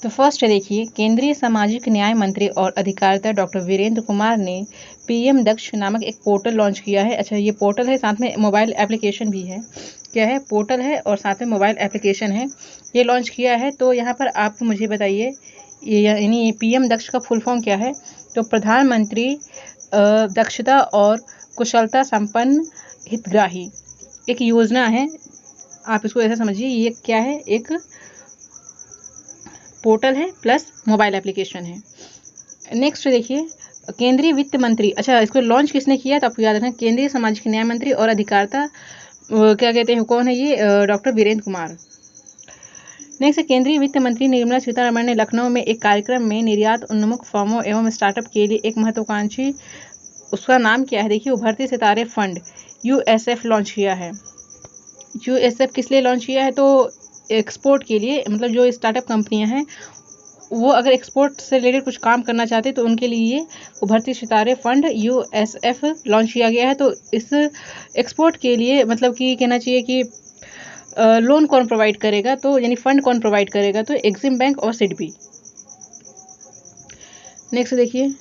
तो फर्स्ट देखिए, केंद्रीय सामाजिक न्याय मंत्री और अधिकारिता डॉक्टर वीरेंद्र कुमार ने पीएम दक्ष नामक एक पोर्टल लॉन्च किया है। अच्छा, ये पोर्टल है, साथ में मोबाइल एप्लीकेशन भी है। क्या है? पोर्टल है और साथ में मोबाइल एप्लीकेशन है। ये लॉन्च किया है। तो यहाँ पर आप मुझे बताइए, यानी पीएम दक्ष का फुल फॉर्म क्या है? तो प्रधानमंत्री दक्षता और कुशलता संपन्न हितग्राही एक योजना है। आप इसको ऐसा समझिए, ये क्या है? एक पोर्टल है प्लस मोबाइल एप्लीकेशन है। नेक्स्ट देखिए, केंद्रीय वित्त मंत्री। अच्छा, इसको लॉन्च किसने किया? तो आपको याद रखना, केंद्रीय सामाजिक न्याय मंत्री और अधिकारिता क्या कहते हैं, कौन है ये? डॉक्टर वीरेंद्र कुमार। नेक्स्ट, केंद्रीय वित्त मंत्री निर्मला सीतारमण ने लखनऊ में एक कार्यक्रम में निर्यात उन्मुख फर्मों एवं स्टार्टअप के लिए एक महत्वाकांक्षी, उसका नाम क्या है? देखिए, उभरते सितारे फंड यूएसएफ लॉन्च किया है। यूएसएफ किस लिए लॉन्च किया है? तो एक्सपोर्ट के लिए, मतलब जो स्टार्टअप कंपनियां हैं वो अगर एक्सपोर्ट से रिलेटेड कुछ काम करना चाहते हैं तो उनके लिए उभरती सितारे फंड यूएसएफ लॉन्च किया गया है। तो इस एक्सपोर्ट के लिए मतलब कि कहना चाहिए कि लोन कौन प्रोवाइड करेगा, तो यानी फंड कौन प्रोवाइड करेगा? तो एक्सिम बैंक और सिडबी। नेक्स्ट देखिए,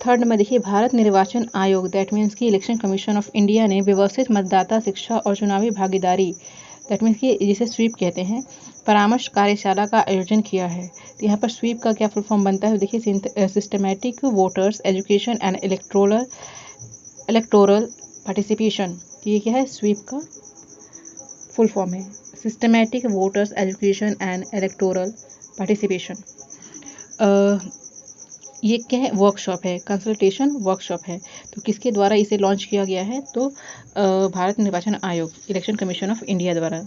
थर्ड नंबर देखिए, भारत निर्वाचन आयोग, दैट मीन्स की इलेक्शन कमीशन ऑफ इंडिया ने व्यवस्थित मतदाता शिक्षा और चुनावी भागीदारी, दैट मीन्स की जिसे स्वीप कहते हैं, परामर्श कार्यशाला का आयोजन किया है। तो यहाँ पर स्वीप का क्या फुल फॉर्म बनता है? देखिए, systematic voters education and electoral participation. तो ये क्या है? स्वीप का फुल फॉर्म है, systematic voters education and electoral participation. ये क्या है? वर्कशॉप है, कंसल्टेशन वर्कशॉप है। तो किसके द्वारा इसे लॉन्च किया गया है? तो भारत निर्वाचन आयोग, इलेक्शन कमीशन ऑफ इंडिया द्वारा।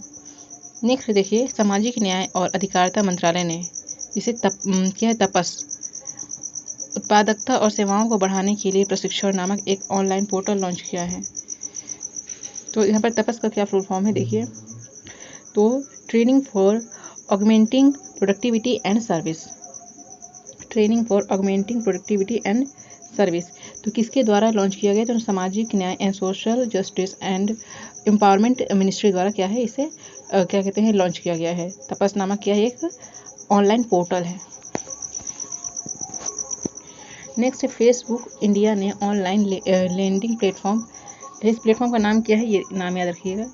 नेक्स्ट देखिए, सामाजिक न्याय और अधिकारिता मंत्रालय ने जिसे क्या है? तपस, उत्पादकता और सेवाओं को बढ़ाने के लिए प्रशिक्षण नामक एक ऑनलाइन पोर्टल लॉन्च किया है। तो यहाँ पर तपस का क्या फुल फॉर्म है? देखिए, तो training for augmenting productivity and service, training for augmenting productivity and service. तो किसके द्वारा लॉन्च किया गया? तो सामाजिक न्याय and social justice and empowerment ministry द्वारा क्या है? इसे क्या कहते हैं? लॉन्च किया गया है। तपस नामक क्या है? एक ऑनलाइन पोर्टल है। नेक्स्ट, फेसबुक इंडिया ने ऑनलाइन लैंडिंग प्लेटफॉर्म, इस प्लेटफॉर्म का नाम क्या है? ये नाम याद रखिएगा,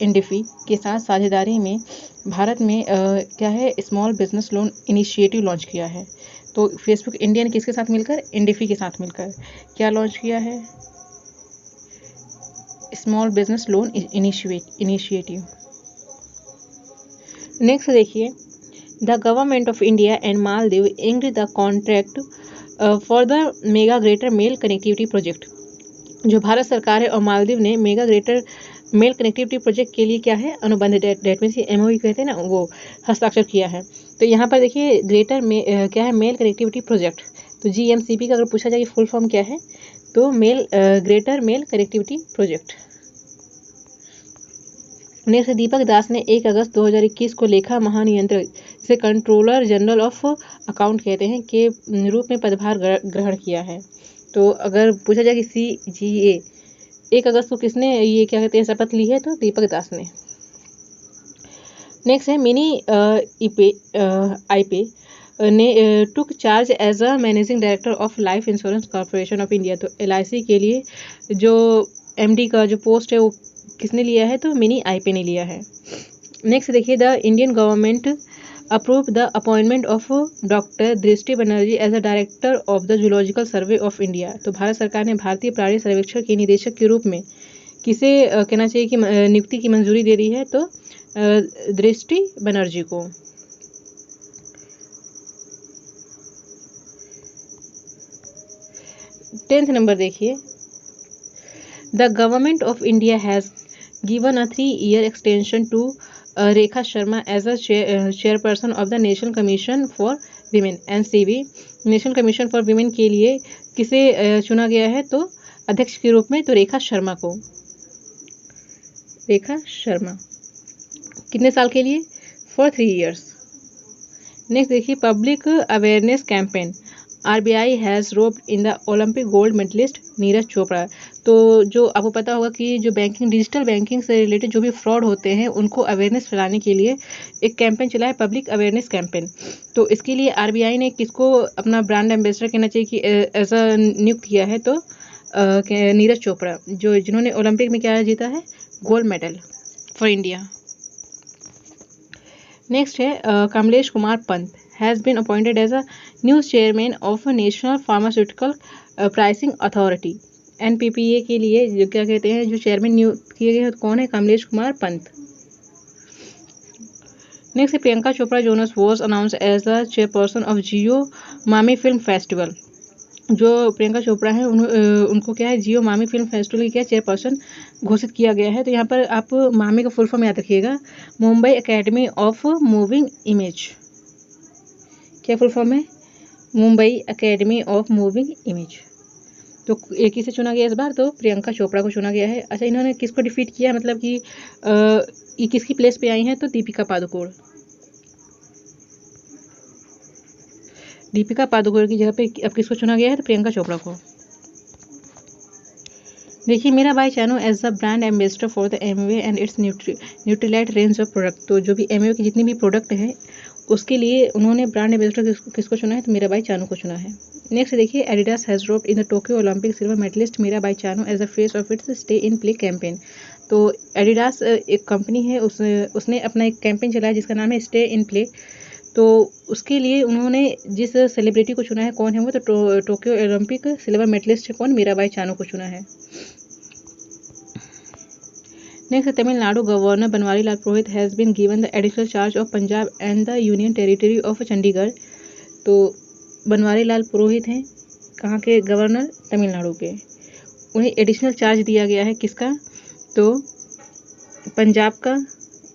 इंडिफी के साथ साझेदारी में भारत में क्या है? Small business loan initiative launch किया है। तो फेसबुक इंडिया ने किसके साथ मिलकर? इंडिफी के साथ मिलकर क्या लॉन्च किया है? Small business loan initiative. Next देखिए, the government of India and Maldives inked the contract for the mega greater Male connectivity project. जो भारत सरकार है और मालदीव ने mega greater Male connectivity project के लिए क्या है? अनुबंध, डेट मीन्स एमओयू कहते हैं ना, वो हस्ताक्षर किया है। तो यहाँ पर देखिए, ग्रेटर में क्या है? Mail connectivity project. तो जीएमसीपी का अगर पूछा जाए कि फुल फॉर्म क्या है, तो greater Male connectivity project. Next, Deepak Das ने 1 अगस्त 2021 को लेखा महानियंत्रक, जिसे कंट्रोलर जनरल ऑफ अकाउंट कहते हैं, के रूप में पदभार ग्रहण किया है। तो अगर पूछा जाए कि CGA 1 अगस्त को किसने ये क्या कहते हैं शपथ ली है? तो दीपक दास ने। नेक्स्ट है, मिनी आईपे ने took charge as a managing director of life insurance corporation of India. तो LIC के लिए जो MD का जो पोस्ट है वो किसने लिया है? तो मिनी आईपे ने लिया है। नेक्स्ट देखिए, the Indian government approve the appointment of doctor Drishti Banerjee as a director of the zoological survey of India. तो भारत सरकार ने भारतीय प्राणी सर्वेक्षण के निदेशक के रूप में किसे कहना चाहिए कि नियुक्ति की मंजूरी दे दी है? तो दृष्टि बनर्जी को। टेंथ नंबर देखिए, the government of India has given a 3-year extension to Rekha Sharma as a chairperson of the national commission for women NCV। National commission for women के लिए किसे चुना गया है? तो अध्यक्ष के रूप में तो रेखा शर्मा को, रेखा शर्मा। कितने साल के लिए? For 3 years। नेक्स्ट देखिए, public awareness campaign, RBI has roped in the Olympic gold medallist Neeraj Chopra. तो जो आपको पता होगा कि जो बैंकिंग, डिजिटल बैंकिंग से रिलेटेड जो भी फ्रॉड होते हैं उनको अवेयरनेस फैलाने के लिए एक कैंपेन चला है, पब्लिक अवेयरनेस कैंपेन। तो इसके लिए आरबीआई ने किसको अपना ब्रांड एम्बेसडर कहना चाहिए कि एज अ नियुक्त किया है, तो नीरज चोपड़ा, जो जिन्होंने ओलंपिक में क्या जीता है, gold medal for India. Next है Kamlesh Kumar Pant has been appointed as a new chairman of national pharmaceutical pricing authority. NPPA के लिए जो क्या कहते हैं, जो चेयरमैन नियुक्त किए गए हैं कौन है, कमलेश कुमार पंत। नेक्स्ट है Priyanka Chopra Jonas was announce as the chairperson of Jio MAMI film festival. जो प्रियंका चोपड़ा हैं उनको क्या है, जियो मामी फिल्म फेस्टिवल की क्या चेयरपर्सन घोषित किया गया है। तो यहाँ पर आप मामी का फुल फॉर्म याद रखिएगा, Mumbai academy of moving image. क्या फुल फॉर्म है, Mumbai academy of moving image. तो एक ही से चुना गया इस बार, तो प्रियंका चोपड़ा को चुना गया है। अच्छा, इन्होंने किसको डिफीट किया, मतलब कि ये किसकी प्लेस पे आई हैं, तो दीपिका पादुकोण। दीपिका पादुकोण की जगह पे अब किसको चुना गया है, तो प्रियंका चोपड़ा को। देखिए, Mirabai Chanu as the brand ambassador for the Amway and its Nutrilite range of product. तो जो भी एमवे की जितनी भी प्रोडक्ट है उसके लिए उन्होंने ब्रांड एम्बेसडर किसको चुना है, तो मेरा भाई चानू को चुना है। नेक्स्ट देखिए, Adidas has dropped in the Tokyo Olympic silver medallist Mirabai Chanu as the face of its stay in play campaign. तो एडिडास एक कंपनी है, उसने अपना एक कैंपेन चलाया जिसका नाम है स्टे इन प्ले। तो उसके लिए उन्होंने जिस सेलिब्रिटी को चुना है कौन है वो, तो टोक्यो ओलंपिक सिल्वर मेडलिस्ट है कौन, मीरा बाई चानू को चुना है। Next, Tamil Nadu governor Banwari Lal Purohit has been given the additional charge of Punjab and the union territory of Chandigarh. तो बनवारी लाल पुरोहित हैं कहाँ के गवर्नर, तमिलनाडु के। उन्हें एडिशनल चार्ज दिया गया है किसका, तो पंजाब का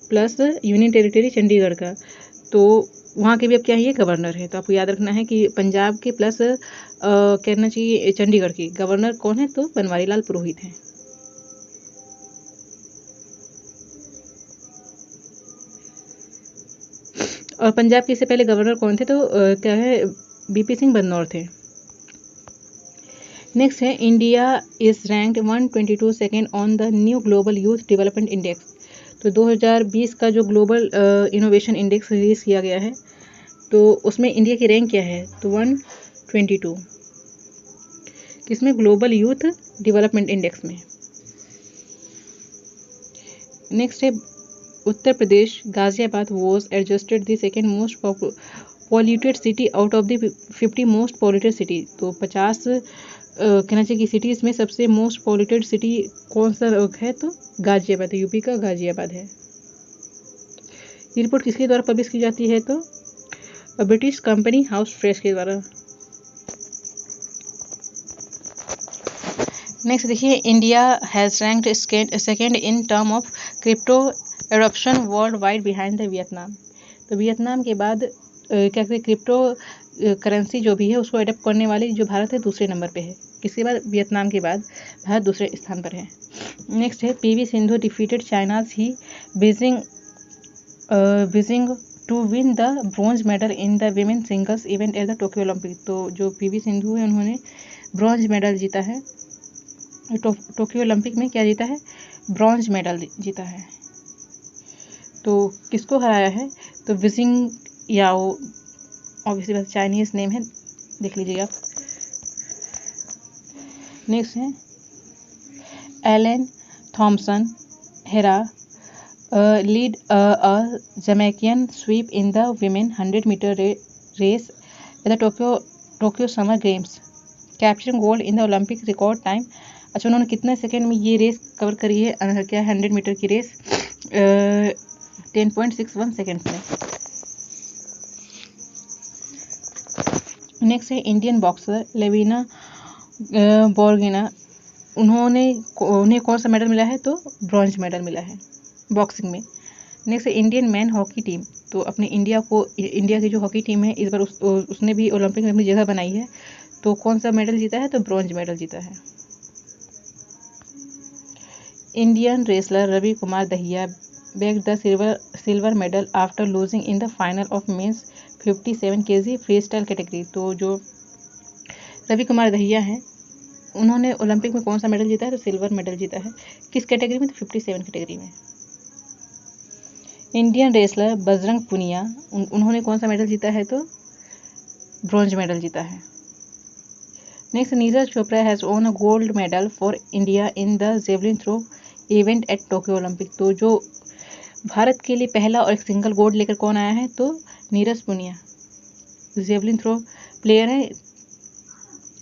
प्लस यूनियन टेरिटरी चंडीगढ़ का। तो वहाँ के भी अब क्या है, ये गवर्नर है। तो आपको याद रखना है कि पंजाब के प्लस कहना चाहिए चंडीगढ़ की गवर्नर कौन है, तो बनवारी लाल पुरोहित हैं। और पंजाब के इससे पहले गवर्नर कौन थे, तो क्या है, बीपी सिंह बदनौर थे। नेक्स्ट है, India is ranked 122 second on the new global youth development index. तो 2020 का जो ग्लोबल इनोवेशन इंडेक्स रिलीज किया गया है, तो उसमें इंडिया की रैंक क्या है, तो 122 किसमें, ग्लोबल यूथ डेवलपमेंट इंडेक्स में। नेक्स्ट है, Uttar Pradesh Ghaziabad was adjusted the second most polluted city out of the 50 most polluted city. तो 50 कहना चाहिए कि सिटीज़ में सबसे मोस्ट पॉल्यूटेड सिटी कौन सा है, तो गाजियाबाद, यूपी का गाजियाबाद है। ये रिपोर्ट किसके द्वारा पब्लिश की जाती है, तो ब्रिटिश कंपनी हाउस प्रेस के द्वारा। नेक्स्ट देखिए, India has ranked second in term of crypto adoption world wide behind the Vietnam. तो वियतनाम के बाद क्या कहते हैं, क्रिप्टो करेंसी जो भी है उसको एडप्ट करने वाली जो भारत है दूसरे नंबर पे है। किसके बाद, वियतनाम के बाद भारत दूसरे स्थान पर है। नेक्स्ट है, PV Sindhu defeated China's He Bingjiao to win the bronze medal in the women singles event at the Tokyo Olympic. तो जो पीवी सिंधु है उन्होंने ब्रॉन्ज मेडल जीता है, टोक्यो ओलंपिक में क्या जीता है, ब्रॉन्ज मेडल जीता है। तो किसको हराया है, तो विजिंग याओ, ऑब्वियसली बात चाइनीज नेम है, देख लीजिएगा। नेक्स्ट है, Elaine Thompson Herah led a Jamaican sweep in the women 100 metre race at the Tokyo summer games capturing gold in the Olympic record time. अच्छा, उन्होंने कितने सेकेंड में ये रेस कवर करी है, क्या 100 मीटर की रेस, 10.61 सेकेंड्स में। नेक्स्ट है, इंडियन बॉक्सर लेविना बोर्गिना, उन्हें कौन सा मेडल मिला है, तो ब्रॉन्ज मेडल मिला है बॉक्सिंग में। नेक्स्ट है, इंडियन मैन हॉकी टीम। तो अपने इंडिया की जो हॉकी टीम है इस बार उसने भी ओलंपिक में अपनी जगह बनाई है। तो कौन सा मेडल जीता है, तो ब्रॉन्ज मेडल जीता है। Indian wrestler Ravi Kumar Dahiya bag the silver medal after losing in the final of men's 57 kg freestyle category. तो जो रवि कुमार दहिया हैं उन्होंने ओलंपिक में कौन सा मेडल जीता है? तो सिल्वर मेडल जीता है। किस कैटेगरी में? तो 57 कैटेगरी में। इंडियन रेसलर बजरंग पुनिया उन्होंने कौन सा मेडल जीता है? तो ब्रॉन्ज मेडल जीता है। Next, Neeraj Chopra has won a gold medal for India in the javelin throw event at Tokyo Olympic. तो जो भारत के लिए पहला और एक सिंगल गोल्ड लेकर कौन आया है? तो Neeraj Punia javelin throw player है।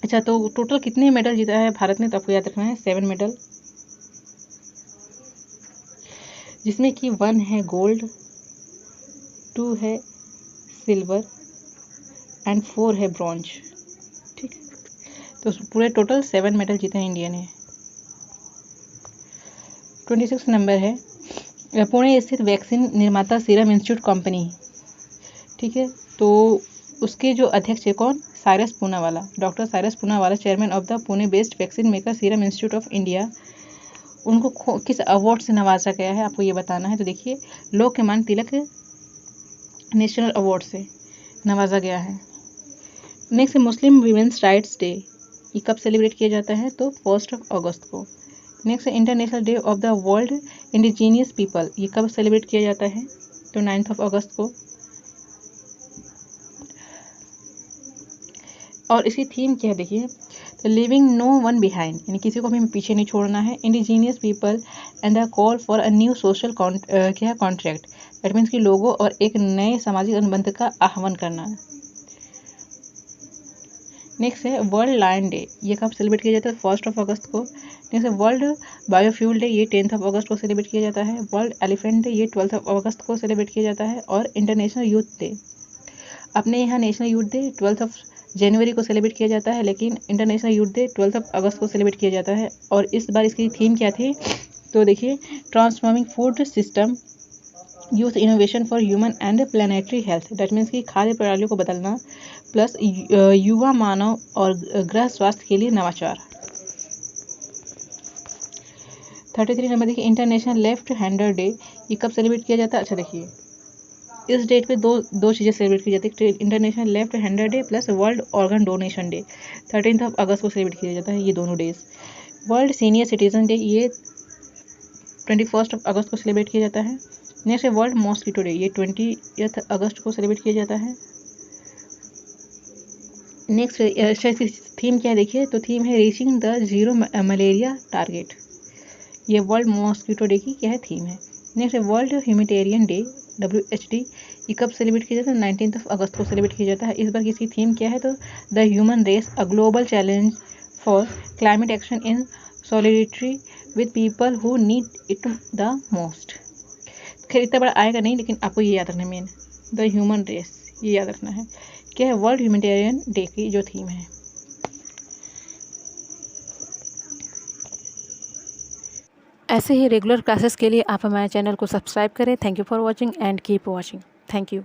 अच्छा, तो टोटल कितने मेडल जीता है भारत ने? तो आपको याद रखना है 7 मेडल, जिसमें कि 1 है गोल्ड, 2 है सिल्वर एंड 4 है ब्रॉन्ज। ठीक, तो पूरे टोटल 7 मेडल जीते हैं इंडिया ने। 26 नंबर है पुणे स्थित वैक्सीन निर्माता सीरम इंस्टीट्यूट कंपनी। ठीक है, तो उसके जो अध्यक्ष है कौन? Cyrus Poonawalla, doctor Cyrus Poonawalla, chairman of the Pune based vaccine maker serum institute of India. उनको किस अवार्ड से नवाजा गया है? आपको ये बताना है। तो देखिए, लोकमान्य तिलक नेशनल अवार्ड से नवाजा गया है। नेक्स्ट, मुस्लिम वीमेंस राइट्स डे, ये कब सेलिब्रेट किया जाता है? तो 1 अगस्त को। Next, international day of the world indigenous people, ये कब सेलिब्रेट किया जाता है? तो 9 अगस्त को। और इसकी थीम क्या है? देखिए, तो लिविंग नो वन बिहाइंड, यानी किसी को भी पीछे नहीं छोड़ना है। Indigenous people and the call for a new social क्या कॉन्ट्रैक्ट, दैट मीन्स कि लोगों और एक नए सामाजिक अनुबंध का आह्वान करना। नेक्स्ट है वर्ल्ड लायन डे, ये कब सेलिब्रेट किया जाता है? 1 अगस्त को। नेक्स्ट है वर्ल्ड बायोफ्यूल डे, ये 10 अगस्त को सेलिब्रेट किया जाता है। वर्ल्ड एलिफेंट डे, ये 12 अगस्त को सेलिब्रेट किया जाता है। और इंटरनेशनल यूथ डे, अपने यहाँ नेशनल यूथ डे 12 जनवरी को सेलिब्रेट किया जाता है, लेकिन इंटरनेशनल यूथ डे 12 अगस्त को सेलिब्रेट किया जाता है। और इस बार इसकी थीम क्या थी? तो देखिए, transforming food system, youth innovation for human and planetary health, that means कि खाद्य प्रणालियों को बदलना प्लस युवा मानव और ग्रह स्वास्थ्य के लिए नवाचार। 33 नंबर देखिए, इंटरनेशनल लेफ्ट हैंडर डे, ये कब सेलिब्रेट किया जाता है? अच्छा देखिए, इस डेट पे दो चीज़ें सेलिब्रेट की जाती है, international left hander day plus world organ donation day. 13 अगस्त को सेलिब्रेट किया जाता है ये दोनों days. World senior citizen day, ये 21 अगस्त को सेलिब्रेट किया जाता है। नेक्स्ट है वर्ल्ड मॉस्किटो डे, ये 20 अगस्त को सेलिब्रेट किया जाता है। नेक्स्ट इसकी थीम क्या है? देखिए, तो थीम है reaching the zero malaria target, ये वर्ल्ड मॉस्किटो डे की क्या है? थीम है। नेक्स्ट है वर्ल्ड ह्यूमैनिटेरियन डे, WHD, ये कब सेलिब्रेट किया जाता है? 19 अगस्त को सेलिब्रेट किया जाता है। इस बार इसकी थीम क्या है? तो the human race, a global challenge for climate action in solidarity with people who need it the most. खैर इतना बड़ा आएगा नहीं, लेकिन आपको ये याद रखना है, मेन द ह्यूमन रेस, ये याद रखना है। क्या है? वर्ल्ड ह्यूमैनिटेरियन डे की जो थीम है। ऐसे ही रेगुलर क्लासेस के लिए आप हमारे चैनल को सब्सक्राइब करें। Thank you for watching and keep watching. Thank you.